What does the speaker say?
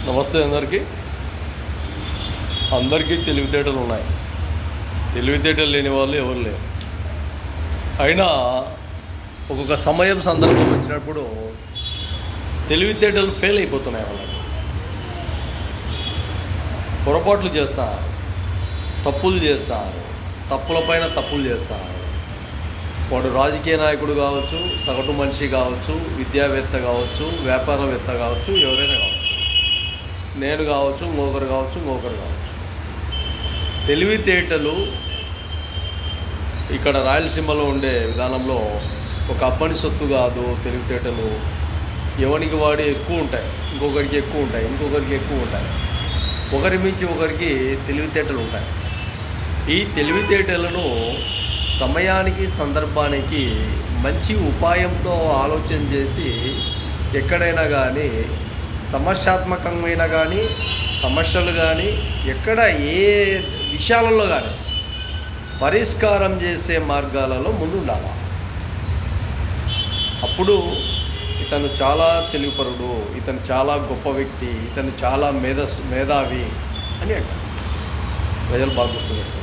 నమస్తే అందరికీ తెలివితేటలు ఉన్నాయి. తెలివితేటలు లేని వాళ్ళు ఎవరు లేరు. అయినా ఒక్కొక్క సమయం సందర్భం వచ్చినప్పుడు తెలివితేటలు ఫెయిల్ అయిపోతున్నాయి. వాళ్ళకి పొరపాట్లు చేస్తారు, తప్పులు చేస్తారు, తప్పులపైన తప్పులు చేస్తారు. వాడు రాజకీయ నాయకుడు కావచ్చు, సగటు మనిషి కావచ్చు, విద్యావేత్త కావచ్చు, వ్యాపారవేత్త కావచ్చు, ఎవరైనా కావచ్చు, నేను కావచ్చు, ఇంకొకరు కావచ్చు. తెలివితేటలు ఇక్కడ రాయలసీమలో ఉండే విధానంలో ఒక అప్పని సొత్తు కాదు. తెలివితేటలు ఎవరికి వాడి ఎక్కువ ఉంటాయి, ఇంకొకరికి ఎక్కువ ఉంటాయి. ఒకరి మించి ఒకరికి తెలివితేటలు ఉంటాయి. ఈ తెలివితేటలను సమయానికి, సందర్భానికి మంచి ఉపాయంతో ఆలోచన చేసి ఎక్కడైనా కానీ సమస్యాత్మకమైన కానీ సమస్యలు కానీ ఎక్కడ ఏ విషయాలలో కానీ పరిష్కారం చేసే మార్గాలలో ముందుండాలి. అప్పుడు ఇతను చాలా తెలివిపరుడు, ఇతను చాలా గొప్ప వ్యక్తి, ఇతను చాలా మేధావి అని అంటారు. ప్రజలు బాగా గుర్తుపెట్టారు.